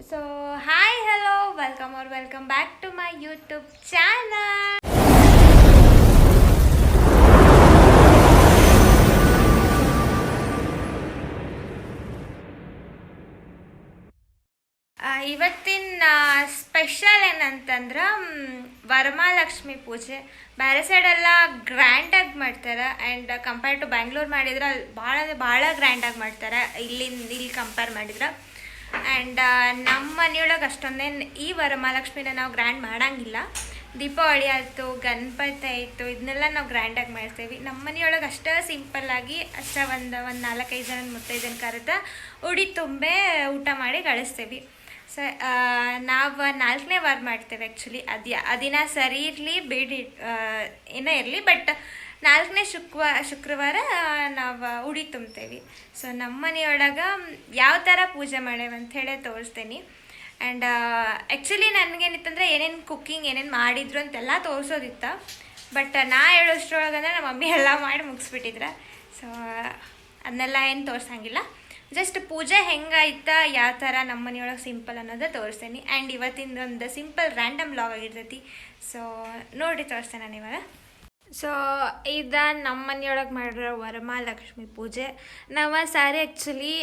So, hi, hello, welcome back to my YouTube channel. ಇವತ್ತಿನ special ಏನಂತಂದ್ರೆ ವರಮಹಾಲಕ್ಷ್ಮಿ ಪೂಜೆ ಬೇರೆ ಸೈಡೆಲ್ಲ ಗ್ರ್ಯಾಂಡಾಗಿ ಮಾಡ್ತಾರೆ. ಆ್ಯಂಡ್ ಕಂಪೇರ್ ಟು ಬ್ಯಾಂಗ್ಳೂರ್ ಮಾಡಿದ್ರೆ ಭಾಳ ಗ್ರ್ಯಾಂಡಾಗಿ ಮಾಡ್ತಾರೆ ಇಲ್ಲಿ ಕಂಪೇರ್ ಮಾಡಿದ್ರೆ. ಆ್ಯಂಡ್ ನಮ್ಮ ಮನೆಯೊಳಗೆ ಅಷ್ಟೊಂದೇನು ಈ ವರಮಹಾಲಕ್ಷ್ಮಿನ ನಾವು ಗ್ರ್ಯಾಂಡ್ ಮಾಡೋಂಗಿಲ್ಲ. ದೀಪಾವಳಿ ಆಯಿತು, ಗಣಪತಿ ಆಯಿತು, ಇದನ್ನೆಲ್ಲ ನಾವು ಗ್ರ್ಯಾಂಡಾಗಿ ಮಾಡ್ತೀವಿ. ನಮ್ಮ ಮನೆಯೊಳಗೆ ಅಷ್ಟೇ ಸಿಂಪಲ್ಲಾಗಿ ಅಷ್ಟೇ ಒಂದು 4-5 ಜನ ಮುತ್ತೈದೆನ ಕರೆದ ಉಡಿ ತುಂಬೆ ಊಟ ಮಾಡಿ ಕಳಿಸ್ತೀವಿ. ಸೊ ನಾವು 4ನೇ ವಾರ ಮಾಡ್ತೇವೆ. ಆ್ಯಕ್ಚುಲಿ ಅದಿನ ಸರಿ ಇರಲಿ ಬೇಡಿ ಏನೋ ಇರಲಿ, ಬಟ್ 4ನೇ ಶುಕ್ರವಾರ ನಾವು ಉಡಿ ತುಂಬ್ತೇವೆ. ಸೊ ನಮ್ಮ ಮನೆಯೊಳಗೆ ಯಾವ ಥರ ಪೂಜೆ ಮಾಡೇವೆ ಅಂಥೇಳಿ ತೋರಿಸ್ತೀನಿ. ಆ್ಯಂಡ್ ಆ್ಯಕ್ಚುಲಿ ನನಗೇನಿತ್ತಂದ್ರೆ ಏನೇನು ಕುಕ್ಕಿಂಗ್ ಏನೇನು ಮಾಡಿದ್ರು ಅಂತೆಲ್ಲ ತೋರಿಸೋದಿತ್ತು. ಬಟ್ ನಾ ಹೇಳೋಷ್ಟ್ರೊಳಗಂದ್ರೆ ನಮ್ಮ ಮಮ್ಮಿ ಎಲ್ಲ ಮಾಡಿ ಮುಗಿಸ್ಬಿಟ್ಟಿದ್ರೆ. ಸೊ ಅದನ್ನೆಲ್ಲ ಏನು ತೋರಿಸಂಗಿಲ್ಲ. ಜಸ್ಟ್ ಪೂಜೆ ಹೆಂಗಾಯ್ತಾ ಯಾವ ಥರ ನಮ್ಮ ಮನೆಯೊಳಗೆ ಸಿಂಪಲ್ ಅನ್ನೋದು ತೋರಿಸ್ತೀನಿ. ಆ್ಯಂಡ್ ಇವತ್ತಿಂದ ಒಂದು ಸಿಂಪಲ್ ರ್ಯಾಂಡಮ್ ಬ್ಲಾಗ್ ಆಗಿರ್ತೈತಿ. ಸೊ ನೋಡಿ ತೋರಿಸ್ತೇನೆ ನಾನು ಇವಾಗ. ಸೊ ಇದು ನಮ್ಮ ಮನೆಯೊಳಗೆ ಮಾಡಿರೋ ವರಮಹಾಲಕ್ಷ್ಮಿ ಪೂಜೆ. ನಾವು ಸಾರಿ ಆ್ಯಕ್ಚುಲಿ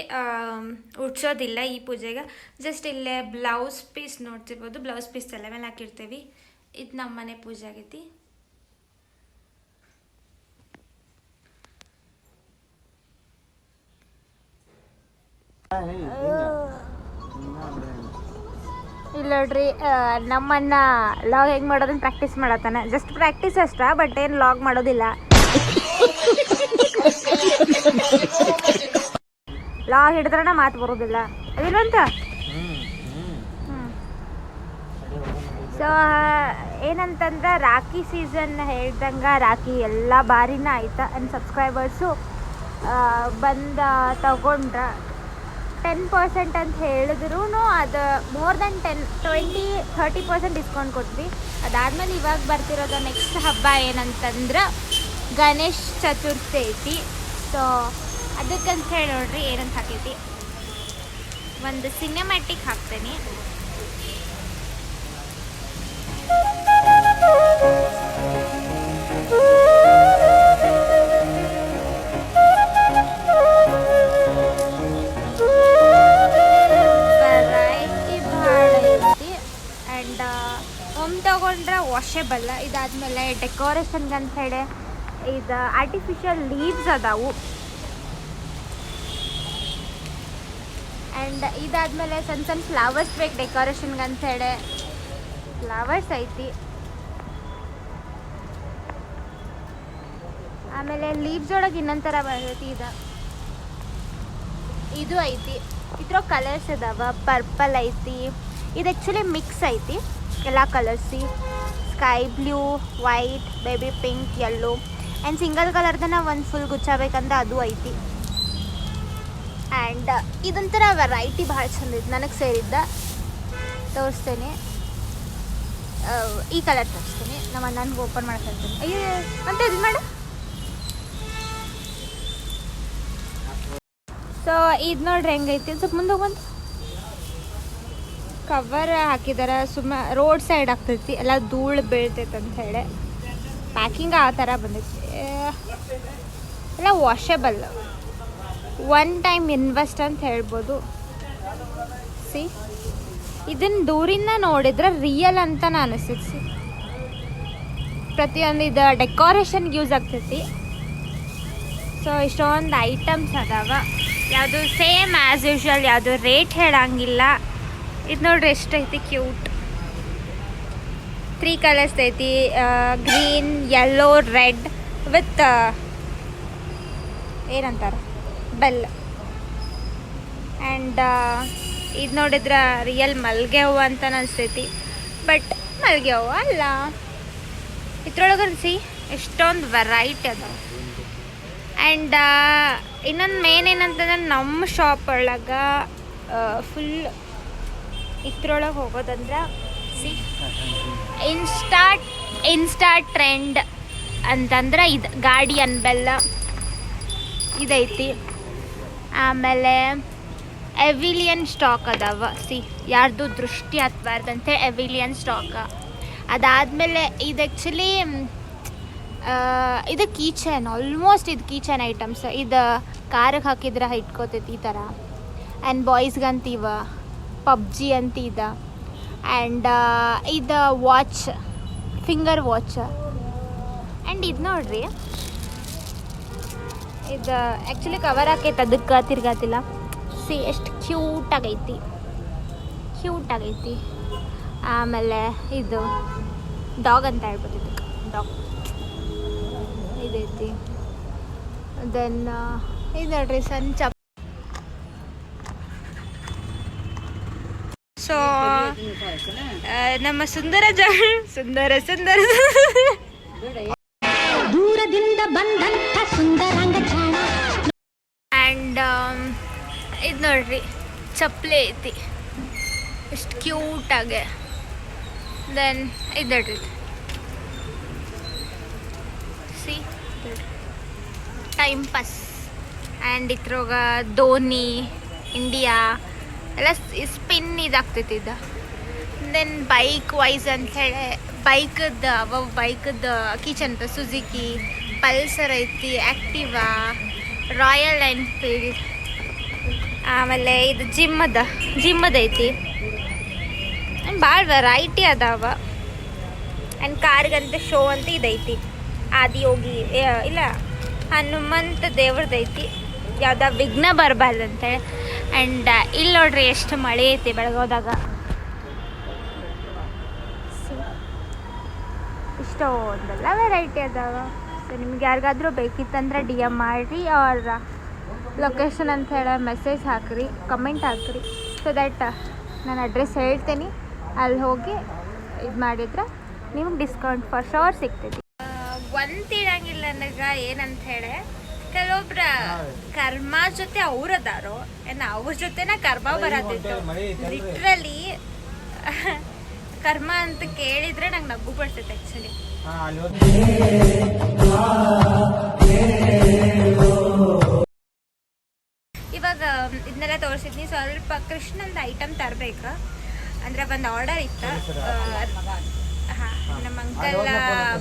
ಉಡ್ಸೋದಿಲ್ಲ ಈ ಪೂಜೆಗೆ. ಜಸ್ಟ್ ಇಲ್ಲೇ ಬ್ಲೌಸ್ ಪೀಸ್ ನೋಡ್ತಿರ್ಬೋದು, ಬ್ಲೌಸ್ ಪೀಸ್ ತಲೆ ಮೇಲೆ ಹಾಕಿರ್ತೀವಿ. ಇದು ನಮ್ಮ ಮನೆ ಪೂಜೆ ಆಗೈತಿ. ಇಲ್ಲ ನೋಡ್ರಿ, ನಮ್ಮನ್ನ ಲಾಗ್ ಹೆಂಗೆ ಮಾಡೋದನ್ನ ಪ್ರಾಕ್ಟೀಸ್ ಮಾಡತ್ತಾನೆ. ಜಸ್ಟ್ ಪ್ರಾಕ್ಟೀಸ್ ಅಷ್ಟ, ಬಟ್ ಏನು ಲಾಗ್ ಮಾಡೋದಿಲ್ಲ. ಲಾಗ್ ಹಿಡಿದ್ರನ ಮಾತು ಬರೋದಿಲ್ಲ ಅದಿಲ್ಲಂತ. ಸೊ ಏನಂತಂದ್ರೆ ರಾಖಿ ಸೀಸನ್ ಹೇಳ್ದಂಗೆ ರಾಖಿ ಎಲ್ಲ ಬಾರಿನ ಆಯ್ತಾ. ಆ್ಯಂಡ್ ಸಬ್ಸ್ಕ್ರೈಬರ್ಸು ಬಂದ ತಗೊಂಡ್ರ 10% ಅಂತ ಹೇಳಿದ್ರು ಅದು ಮೋರ್ ದೆನ್ 20-30% ಡಿಸ್ಕೌಂಟ್ ಕೊಟ್ವಿ. ಅದಾದಮೇಲೆ ಇವಾಗ ಬರ್ತಿರೋದು ನೆಕ್ಸ್ಟ್ ಹಬ್ಬ ಏನಂತಂದ್ರೆ ಗಣೇಶ ಚತುರ್ಥಿ ಐತಿ. ಸೊ ಅದಕ್ಕಂತ ಹೇಳಿ ನೋಡ್ರಿ ಏನಂತ ಹಾಕೈತಿ, ಒಂದು ಸಿನಿಮ್ಯಾಟಿಕ್ ಹಾಕ್ತೇನೆ. ತಗೊಂಡ್ರೆ ವಾಷೇಬಲ್. ಇದಾದ್ಮೇಲೆ ಡೆಕೋರೇಷನ್ಗೆ ಅಂತ ಹೇಳಿ ಇದು ಆರ್ಟಿಫಿಷಿಯಲ್ ಲೀವ್ಸ್ ಅದಾವು. ಆ್ಯಂಡ್ ಇದಾದ್ಮೇಲೆ ಸಣ್ಣ ಫ್ಲವರ್ಸ್ ಬೇಕು ಡೆಕೋರೇಷನ್ಗೆ ಅಂತ ಹೇಳಿ ಫ್ಲವರ್ಸ್ ಐತಿ. ಆಮೇಲೆ ಲೀವ್ಸ್ ಒಳಗೆ ಇನ್ನೊಂಥರ ಬರ್ತೈತಿ. ಇದು ಐತಿ. ಇದ್ರ ಕಲರ್ಸ್ ಅದಾವ. ಪರ್ಪಲ್ ಐತಿ. ಇದು ಆ್ಯಕ್ಚುಲಿ ಮಿಕ್ಸ್ ಐತಿ ಎಲ್ಲ ಕಲರ್ಸಿ. Sky blue, white, baby pink, yellow and single ಕಲರ್ದನ್ನ ಒಂದು ಫುಲ್ ಗುಚ್ಛ ಬೇಕಂತ ಅದು ಐತಿ. ಆ್ಯಂಡ್ ಇದೊಂಥರ ವೆರೈಟಿ ಭಾಳ ಚಂದ ಇದು ನನಗೆ ಸೇರಿದ್ದ. ತೋರಿಸ್ತೇನೆ, ಈ ಕಲರ್ ತೋರಿಸ್ತೀನಿ. ನಮ್ಮ ಅಣ್ಣನಿಗೆ ಓಪನ್ ಮಾಡ್ಕೊಳ್ತೀನಿ. ಅಯ್ಯೋ ಅಂತ ಇದು ಮಾಡು. ಸೊ ಇದು ನೋಡ್ರಿ ಹೆಂಗೈತಿ. ಸ್ವಲ್ಪ ಮುಂದೆ ಹೋಗ್ಬಂದು ಕವರ್ ಹಾಕಿದಾರೆ. ರೋಡ್ ಸೈಡ್ ಆಗ್ತೈತಿ, ಎಲ್ಲ ಧೂಳು ಬೀಳ್ತೈತೆ ಅಂತ ಹೇಳಿ ಪ್ಯಾಕಿಂಗ್ ಆ ಥರ ಬಂದೈತಿ. ಎಲ್ಲ ವಾಷೇಬಲ್, ಒನ್ ಟೈಮ್ ಇನ್ವೆಸ್ಟ್ ಅಂತ ಹೇಳ್ಬೋದು. ಇದನ್ನು ದೂರಿಂದ ನೋಡಿದ್ರೆ ರಿಯಲ್ ಅಂತ ಅನಿಸ್ತೈತಿ. ಪ್ರತಿಯೊಂದು ಇದು ಡೆಕೋರೇಷನ್ಗೆ ಯೂಸ್ ಆಗ್ತೈತಿ. ಸೊ ಇಷ್ಟೊಂದು ಐಟಮ್ಸ್ ಅದಾವ. ಯಾವುದು ಸೇಮ್ ಆ್ಯಸ್ ಯೂಶ್ವಲ್, ಯಾವುದು ರೇಟ್ ಹೇಳಂಗಿಲ್ಲ. ಇದು ನೋಡ್ರಿ ಎಷ್ಟೈತಿ ಕ್ಯೂಟ್. 3 ಕಲರ್ಸ್ ಐತಿ, ಗ್ರೀನ್, ಯೆಲ್ಲೋ, ರೆಡ್ ವಿತ್ ಏನಂತಾರೆ ಬೆಲ್. ಆ್ಯಂಡ್ ಇದು ನೋಡಿದ್ರೆ ರಿಯಲ್ ಮಲ್ಲಿಗೆ ಹೂವು ಅಂತ ಅನಿಸ್ತೈತಿ, ಬಟ್ ಮಲ್ಲಿಗೆ ಹೂವು ಅಲ್ಲ. ಇದ್ರೊಳಗೆ ಸಿ ಎಷ್ಟೊಂದು ವೆರೈಟಿ ಅದಾವೆ. ಆ್ಯಂಡ್ ಇನ್ನೊಂದು ಮೇನ್ ಏನಂತಂದ್ರೆ ನಮ್ಮ ಶಾಪ್ ಒಳಗೆ ಫುಲ್ ಇದ್ರೊಳಗೆ ಹೋಗೋದಂದ್ರೆ ಇನ್ಸ್ಟಾ ಟ್ರೆಂಡ್ ಅಂತಂದ್ರೆ ಇದು ಗಾರ್ಡಿಯನ್ ಬೆಲ್ಲ ಇದೈತಿ. ಆಮೇಲೆ ಎವಿಲಿಯನ್ ಸ್ಟಾಕ್ ಅದಾವ. ಸಿ ಯಾರ್ದು ದೃಷ್ಟಿ ಹತ್ಬಾರ್ದಂತೆ ಎವಿಲಿಯನ್ ಸ್ಟಾಕ್. ಅದಾದಮೇಲೆ ಇದು ಆ್ಯಕ್ಚುಲಿ ಇದು ಕೀಚನ್, ಆಲ್ಮೋಸ್ಟ್ ಇದು ಕೀಚನ್ ಐಟಮ್ಸ್. ಇದು ಕಾರಿಗೆ ಹಾಕಿದ್ರೆ ಇಟ್ಕೋತೈತಿ ಈ ಥರ. ಆ್ಯಂಡ್ ಬಾಯ್ಸ್ಗಂತೀವ ಪಬ್ಜಿ ಅಂತ ಇದೆ. ಆ್ಯಂಡ್ ಇದು ವಾಚ್, ಫಿಂಗರ್ ವಾಚ್. ಆ್ಯಂಡ್ ಇದು ನೋಡ್ರಿ, ಇದು ಆ್ಯಕ್ಚುಲಿ ಕವರ್ ಹಾಕೈತೆ, ಅದಕ್ಕೆ ತಿರ್ಗಾತಿಲ್ಲ. ಸಿ ಎಷ್ಟು ಕ್ಯೂಟಾಗೈತಿ, ಕ್ಯೂಟಾಗೈತಿ. ಆಮೇಲೆ ಇದು ಡಾಗ್ ಅಂತ ಹೇಳ್ಬೋದು, ಇದಕ್ಕೆ ಡಾಗ್ ಇದೈತಿ. ದೆನ್ ಇದು ನೋಡ್ರಿ ಸಂಚ. ಸೊ ನಮ್ಮ ಸುಂದರ ಸುಂದರ ಸುಂದರ ದೂರದಿಂದ ಬಂದಂತ ಸುಂದರಾಂಗ ಜಾಣ. ಆ್ಯಂಡ್ ಇದು ನೋಡ್ರಿ ಚಪ್ಪಲಿ ಐತಿ, ಎಷ್ಟು ಕ್ಯೂಟಾಗೆ. ದೆನ್ ಇದು ನೋಡ್ರಿ, ಸಿ ಟೈಮ್ ಪಾಸ್. ಆ್ಯಂಡ್ ಇದ್ರೊಗ ಧೋನಿ, ಇಂಡಿಯಾ ಎಲ್ಲ ಸ್ಪಿನ್ ಇದಾಗ್ತೈತಿ ಇದು. ದೆನ್ ಬೈಕ್ ವೈಸ್ ಅಂಥೇಳಿ ಬೈಕದ್ದು ಕಿಚನ್ ಅಂತ ಸುಜುಕಿ, ಪಲ್ಸರ್ ಐತಿ, ಆ್ಯಕ್ಟಿವಾ, ರಾಯಲ್ ಎನ್ಫೀಲ್ಡ್. ಆಮೇಲೆ ಇದು ಜಿಮ್ಮದ ಐತಿ. ಆ್ಯಂಡ್ ಭಾಳ ವೆರೈಟಿ ಅದಾವ. ಆ್ಯಂಡ್ ಕಾರ್ಗಂತ ಶೋ ಅಂತ ಇದೈತಿ, ಆದಿಯೋಗಿ ಇಲ್ಲ ಹನುಮಂತ ದೇವ್ರದ್ದೈತಿ, ಯಾವ್ದು ವಿಘ್ನ ಬರಬಾರ್ದು ಅಂತೇಳಿ. ಆ್ಯಂಡ್ ಇಲ್ಲಿ ನೋಡ್ರಿ ಎಷ್ಟು ಮಳೆ ಐತಿ ಬೆಳಗೋದಾಗ. ಇಷ್ಟೊಂದೆಲ್ಲ ವೆರೈಟಿ ಅದಾವ. ಸೊ ನಿಮ್ಗೆ ಯಾರಿಗಾದ್ರೂ ಬೇಕಿತ್ತಂದ್ರೆ ಡಿ ಎಮ್ ಮಾಡಿರಿ, ಅವ್ರ ಲೊಕೇಶನ್ ಅಂತ ಹೇಳಿ ಮೆಸೇಜ್ ಹಾಕಿರಿ, ಕಮೆಂಟ್ ಹಾಕಿರಿ. ಸೊ ದ್ಯಾಟ್ ನಾನು ಅಡ್ರೆಸ್ ಹೇಳ್ತೀನಿ, ಅಲ್ಲಿ ಹೋಗಿ ಇದು ಮಾಡಿದ್ರೆ ನಿಮ್ಗೆ ಡಿಸ್ಕೌಂಟ್ ಫಾರ್ ಶೋರ್ ಸಿಗ್ತೈತಿ. ಒಂದು ತಿಳಂಗಿಲ್ಲ ನನಗೆ ಏನಂತ ಹೇಳಿ, ಕೆಲವೊಬ್ರ ಕರ್ಮ ಜೊತೆ ಅವ್ರದಾರೋ ಅವ್ರ ಜೊತೆನ ಕರ್ಮ ಬರತ್ತಿತ್ತು. ಲಿಟ್ರಲಿ ಕರ್ಮ ಅಂತ ಕೇಳಿದ್ರೆ ನಂಗೆ ನಗು ಬರ್ತೈತೆ ಆ್ಯಕ್ಚುಲಿ. ಇವಾಗ ಇದನ್ನೆಲ್ಲ ತೋರಿಸಿದ್ನಿ. ಸ್ವಲ್ಪ ಕೃಷ್ಣಂದು ಐಟಮ್ ತರಬೇಕು ಅಂದ್ರೆ ಒಂದು ಆರ್ಡರ್ ಇತ್ತು. ಹಾಂ, ನಮ್ಮ ಅಂಕಲ್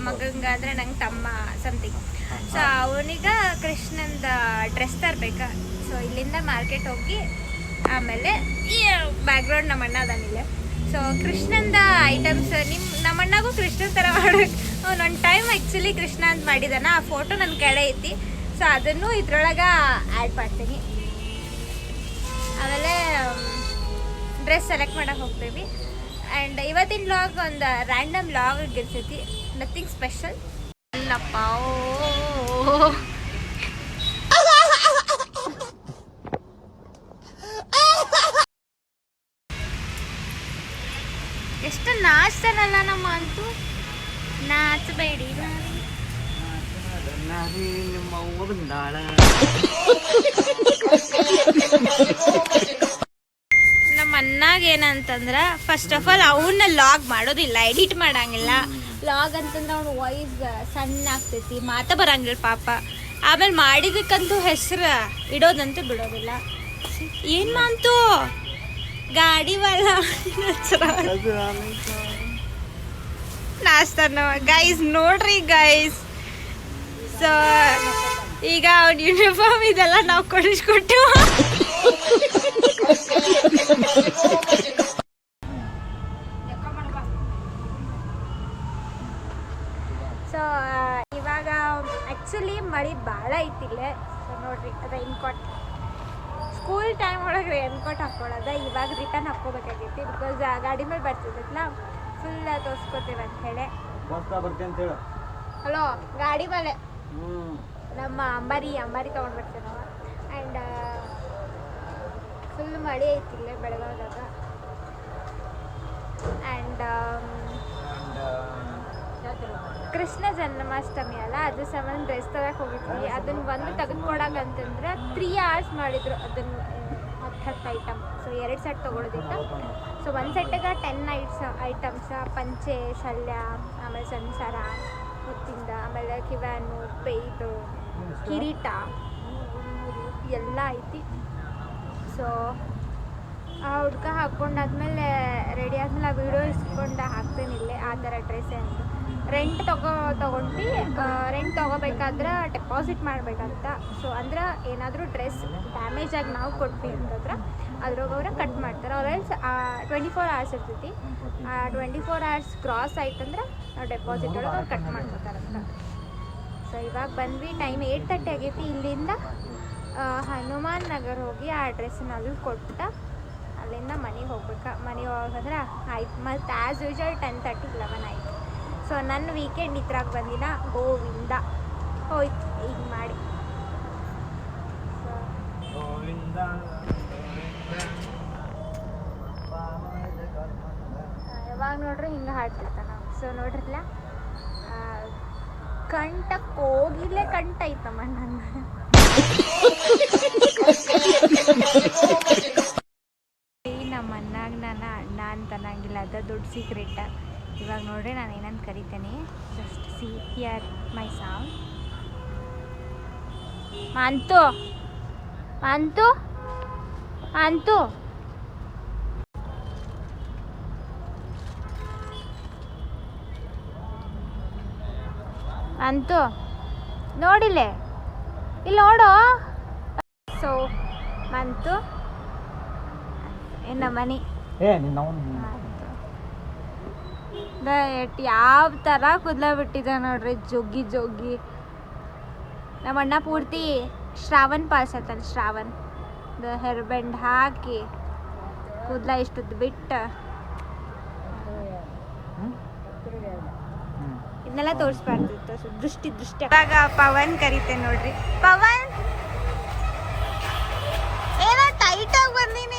ಮಗಂಗ ಅಂದರೆ ನಂಗೆ ತಮ್ಮ ಸಮಥಿಂಗ್. ಸೊ ಅವನಿಗೆ ಕೃಷ್ಣಂದ ಡ್ರೆಸ್ ತರಬೇಕಾ. ಸೊ ಇಲ್ಲಿಂದ ಮಾರ್ಕೆಟ್ ಹೋಗಿ ಆಮೇಲೆ ಈ ಬ್ಯಾಕ್ಗ್ರೌಂಡ್ ನಮ್ಮ ಅಣ್ಣ ಅದಾನಿಲ್ಲ. ಸೊ ಕೃಷ್ಣಂದ ಐಟಮ್ಸ್ ನಮ್ಮ ಅಣ್ಣಗೂ ಕೃಷ್ಣನ್ ಥರ ಮಾಡ್ಬೇಕು. ಅವನೊಂದು ಟೈಮ್ ಆ್ಯಕ್ಚುಲಿ ಕೃಷ್ಣ ಅಂತ ಮಾಡಿದಾನ, ಆ ಫೋಟೋ ನನ್ನ ಕಡೆ ಐತಿ. ಸೊ ಅದನ್ನು ಇದ್ರೊಳಗೆ ಆ್ಯಡ್ ಮಾಡ್ತೀನಿ. ಆಮೇಲೆ ಡ್ರೆಸ್ ಸೆಲೆಕ್ಟ್ ಮಾಡಕ್ಕೆ ಹೋಗ್ತೀವಿ. ಆ್ಯಂಡ್ ಇವತ್ತಿನ ವ್ಲಾಗ್ ಒಂದು ರ್ಯಾಂಡಮ್ ವ್ಲಾಗ್ ಇರ್ತೈತಿ, ನಥಿಂಗ್ ಸ್ಪೆಷಲ್. ಅಲ್ಲಪ್ಪ ಎಷ್ಟು ನಾಚ್ತಾನಲ್ಲ ನಮ್ಮ ಅಂತೂ. ನಾಚಬೇಡಿ ನಮ್ಮ ಅಣ್ಣಾಗ ಏನಂತಂದ್ರೆ ಫಸ್ಟ್ ಆಫ್ ಆಲ್ ಅವನ್ನ ಲಾಗ್ ಮಾಡೋದಿಲ್ಲ, ಎಡಿಟ್ ಮಾಡಂಗಿಲ್ಲ. ಲಾಗ್ ಅಂತಂದ್ರೆ ಅವ್ನು ವಾಯ್ಸ್ ಸಣ್ಣ ಆಗ್ತೈತಿ, ಮಾತ ಬರಂಗಿಲ್ಲ ಪಾಪ. ಆಮೇಲೆ ಮಾಡಿದಕ್ಕಂತೂ ಹೆಸರು ಇಡೋದಂತೂ ಬಿಡೋದಿಲ್ಲ. ಏನು ಮಾಂತು ಗಾಡಿ ವಾಲ ನಾಚ್ತಾನ ಗೈಸ್, ನೋಡ್ರಿ ಗೈಸ್. ಸೊ ಈಗ ಅವ್ನ ಯೂನಿಫಾರ್ಮ್ ಇದೆಲ್ಲ ನಾವು ಕೊಡಿಸ್ಕೊಟ್ಟು ಸೊ ಇವಾಗ ಆ್ಯಕ್ಚುಲಿ ಮಳೆ ಭಾಳ ಐತಿಲ್ಲೇ. ಸೊ ನೋಡ್ರಿ ರೈನ್ ಕೋಟ್, ಸ್ಕೂಲ್ ಟೈಮ್ ಒಳಗೆ ರೈನ್ ಕೋಟ್ ಹಾಕ್ಕೊಳ್ಳೋದ, ಇವಾಗ ರಿಟರ್ನ್ ಹಾಕ್ಕೋಬೇಕಾಗೈತಿ. ಬಿಕಾಸ್ ಗಾಡಿ ಮೇಲೆ ಬರ್ತಿದ್ದಲ್ಲ, ಫುಲ್ ತೋರಿಸ್ಕೊತೀವಿ ಅಂತ ಹೇಳಿ. ಹಲೋ ಗಾಡಿ ಮೇಲೆ ನಮ್ಮ ಅಂಬಾರಿ ತೊಗೊಂಡು ಬರ್ತೇವೆ ನಾವು. ಆ್ಯಂಡ್ ಫುಲ್ ಮಳೆ ಐತಿಲ್ಲ ಬೆಳಗಾದಾಗ. ಆ್ಯಂಡ್ ಕೃಷ್ಣ ಜನ್ಮಾಷ್ಟಮಿ ಅಲ್ಲ, ಅದು ಸಂಬಂಧ ಡ್ರೆಸ್ ತಗಕ್ಕೆ ಹೋಗಿದ್ವಿ. ಅದನ್ನು ಒಂದು ತೆಗೆದುಕೊಡಕಂತಂದ್ರೆ 3 hours ಮಾಡಿದ್ರು ಅದನ್ನು 10 ಐಟಮ್. ಸೊ 2 ಸೆಟ್ ತೊಗೊಳೋದಿತ್ತು. ಸೊ ಒಂದು ಸೆಟ್ಟಿಗೆ 10 ಐಟಮ್ಸ, ಪಂಚೆ, ಶಲ್ಯ, ಆಮೇಲೆ ಸಂಸಾರ, ಮುತ್ತಿಂದ, ಆಮೇಲೆ ಕಿವ್ಯಾನು, ಪೇಯ್ದು, ಕಿರೀಟ ಎಲ್ಲ ಐತಿ. ಸೊ ಆ ಹುಡ್ಗ ಹಾಕ್ಕೊಂಡಾದ್ಮೇಲೆ ರೆಡಿ ಆದ್ಮೇಲೆ ಆ ವಿಡಿಯೋ ಇಸ್ಕೊಂಡು ಹಾಕ್ತೇನೆ ಇಲ್ಲೇ ಆ ಥರ ಡ್ರೆಸ್ಸೇ ಅಂತ ರೆಂಟ್ ತೊಗೊಂಡು ರೆಂಟ್ ತೊಗೋಬೇಕಾದ್ರೆ ಡೆಪಾಸಿಟ್ ಮಾಡಬೇಕಂತ. ಸೊ ಅಂದ್ರೆ ಏನಾದರೂ ಡ್ರೆಸ್ ಡ್ಯಾಮೇಜ್ ಆಗಿ ನಾವು ಕೊಟ್ವಿ ಅಂತಂದ್ರೆ ಅದ್ರಾಗ ಅವ್ರ ಕಟ್ ಮಾಡ್ತಾರೆ. ಅವ್ರೆಲ್ಸ್ 24 hours ಇರ್ತೈತಿ. ಆ 24 hours ಕ್ರಾಸ್ ಆಯ್ತಂದ್ರೆ ನಾವು ಡೆಪಾಸಿಟ್ ಒಳಗೆ ಅವ್ರು ಕಟ್ ಮಾಡ್ಕೊತಾರಂತ. ಸೊ ಇವಾಗ ಬಂದ್ವಿ, ಟೈಮ್ 8:30 ಆಗೈತಿ. ಇಲ್ಲಿಂದ ಹನುಮಾನ್ ನಗರ್ ಹೋಗಿ ಆ ಡ್ರೆಸ್ಸನ್ನ ಅಲ್ಲಿ ಕೊಟ್ಟ ಅಲ್ಲಿಂದ ಮನೆಗೆ ಹೋಗ್ಬೇಕು. ಮನೆಗೆ ಹೋಗಂದ್ರೆ ಆಯ್ತು. ಮತ್ತು ಆ್ಯಸ್ ಯೂಶುವಲ್ 10:30 11 ಆಯ್ತು. ಸೊ ನನ್ನ ವೀಕೆಂಡ್ ಇದ್ರಾಗ ಬಂದಿನ ಗೋವಿಂದ ಹೋಯ್ತು ಈಗ ಮಾಡಿ. ಯಾವಾಗ ನೋಡ್ರಿ ಹಿಂಗೆ ಹಾಡ್ತಿರ್ತಾನ. ಸೊ ನೋಡ್ರಿಲ್ಲ ಕಂಠ ಕೋಗಿಲೆ ಕಂಠ ಐತಮ್ಮ ನಂಗೆ. ನಮ್ಮ ಅಣ್ಣಾಗ ನಾನು ಅಣ್ಣ ಅಂತ ಅನ್ನಂಗಿಲ್ಲ, ಅದ ದೊಡ್ಡ ಸೀಕ್ರೆಟ್. ಇವಾಗ ನೋಡ್ರಿ ನಾನು ಏನಂತ ಕರಿತೇನೆ. Just see here my song. Manthu Manthu Manthu Manthu ನೋಡಿಲ್ಲೇ ಇಲ್ಲಿ ನೋಡು. ಸೊ ಮಂತು ನಮ್ಮ ಮನೆ ಯಾವ ಥರ ಕೂದಲ ಬಿಟ್ಟಿದೆ ನೋಡ್ರಿ, ಜೋಗಿ ಜೋಗಿ. ನಮ್ಮ ಅಣ್ಣ ಪೂರ್ತಿ ಶ್ರಾವಣ್ ಪಾಲ್ಸತ್ತಾನ. ಶ್ರಾವಣ್ ಹೇರ್ ಬ್ಯಾಂಡ್ ಹಾಕಿ ಕೂದಲ ಇಷ್ಟದ್ದು ಬಿಟ್ಟು ಇದನ್ನೆಲ್ಲ ತೋರಿಸ್ಬಾರ್ದಿತ್ತು. ಸೊ ದೃಷ್ಟಿ ಇವಾಗ ಪವನ್ ಕರಿತೇನೆ ನೋಡ್ರಿ. ಪವನ್ ಏನೋ ಟೈಟ್ ಆಗಿ ಬಂದೀನಿ.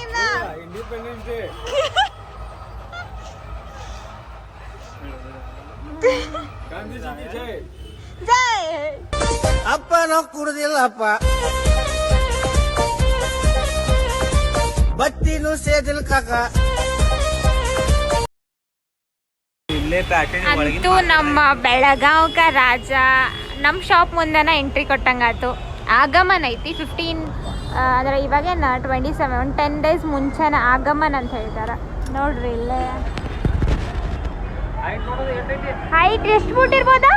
ಜೈ ಅಪ್ಪ ನಾವು ಕುಡ್ದಿಲ್ಲಪ್ಪ, ಬತ್ತಿನೂ ಸೇದಿಲ್ ಕಾಕ. ಅಂತೂ ನಮ್ಮ ಬೆಳಗಾವ್ಕ ರಾಜ ನಮ್ಮ ಶಾಪ್ ಮುಂದೆನ ಎಂಟ್ರಿ ಕೊಟ್ಟಂಗಾಯ್ತು. ಆಗಮನ್ ಐತಿ 15 ಅಂದರೆ ಇವಾಗೇನು 27 ಒಂದು 10 days ಮುಂಚೆನ ಆಗಮನ್ ಅಂತ ಹೇಳ್ತಾರೆ ನೋಡ್ರಿ. ಇಲ್ಲೇ ಹೈಟ್ ಎಷ್ಟು ಫೂಟ್ ಇರ್ಬೋದಾ?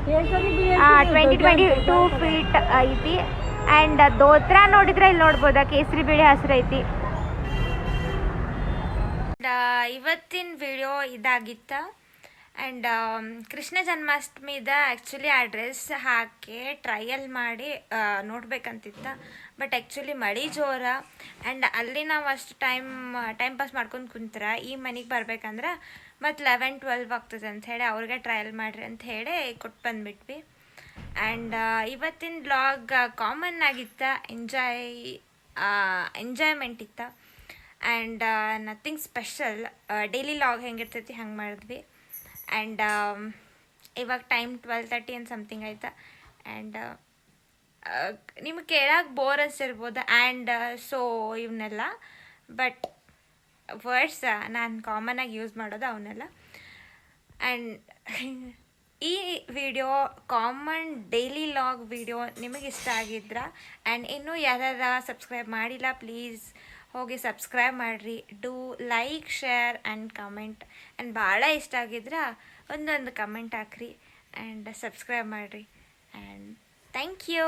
20-22 ಫೀಟ್ ಐತಿ. ಆ್ಯಂಡ್ ದೋತ್ರ ನೋಡಿದ್ರೆ ಇಲ್ಲಿ ನೋಡ್ಬೋದಾ, ಕೇಸರಿ ಬಿಳಿ ಹಸಿರು ಐತಿ. ಇವತ್ತಿನ ವಿಡಿಯೋ ಇದಾಗಿತ್ತ. ಆ್ಯಂಡ್ ಕೃಷ್ಣ ಜನ್ಮಾಷ್ಟಮಿದ ಆ್ಯಕ್ಚುಲಿ ಆ ಡ್ರೆಸ್ ಹಾಕಿ ಟ್ರಯಲ್ ಮಾಡಿ ನೋಡ್ಬೇಕಂತಿತ್ತ. ಬಟ್ ಆ್ಯಕ್ಚುಲಿ ಮಳೆ ಜೋರ. ಆ್ಯಂಡ್ ಅಲ್ಲಿ ನಾವು ಅಷ್ಟು ಟೈಮ್ ಪಾಸ್ ಮಾಡ್ಕೊಂಡು ಕುಂತ್ರ ಈ ಮನೆಗೆ ಬರ್ಬೇಕಂದ್ರೆ ಮತ್ತು 11-12 ಆಗ್ತದೆ ಅಂಥೇಳಿ ಅವ್ರಿಗೆ ಟ್ರಯಲ್ ಮಾಡಿರಿ ಅಂತ ಹೇಳಿ ಕೊಟ್ಟು ಬಂದುಬಿಟ್ವಿ. ಆ್ಯಂಡ್ ಇವತ್ತಿನ ಬ್ಲಾಗ್ ಕಾಮನ್ ಆಗಿತ್ತ, ಎಂಜಾಯ್ಮೆಂಟ್ ಇತ್ತ. And nothing special. Daily log ಹೆಂಗಿರ್ತೈತಿ ಹಂಗೆ ಮಾಡಿದ್ವಿ. ಆ್ಯಂಡ್ ಇವಾಗ ಟೈಮ್ 12:30 ಅಂತ ಸಮಥಿಂಗ್ ಆಯ್ತಾ. ಆ್ಯಂಡ್ ನಿಮಗೆ ಕೇಳಕ್ಕೆ ಬೋರ್ ಅನಿಸಿರ್ಬೋದು ಆ್ಯಂಡ್ ಸೊ ಇವನ್ನೆಲ್ಲ. ಬಟ್ ವರ್ಡ್ಸ್ ನಾನು ಕಾಮನಾಗಿ ಯೂಸ್ ಮಾಡೋದು ಅವನ್ನೆಲ್ಲ. ಆ್ಯಂಡ್ ಈ video common daily log video ನಿಮಗೆ ಇಷ್ಟ ಆಗಿದ್ರೆ ಆ್ಯಂಡ್ ಇನ್ನೂ ಯಾರ್ಯಾರು ಸಬ್ಸ್ಕ್ರೈಬ್ ಮಾಡಿಲ್ಲ ಪ್ಲೀಸ್ ಹೋಗಿ ಸಬ್ಸ್ಕ್ರೈಬ್ ಮಾಡಿರಿ. Do like, share and comment. And ಭಾಳ ಇಷ್ಟ ಆಗಿದ್ರೆ ಒಂದೊಂದು ಕಮೆಂಟ್ ಹಾಕ್ರಿ ಆ್ಯಂಡ್ ಸಬ್ಸ್ಕ್ರೈಬ್ ಮಾಡಿರಿ. And thank you.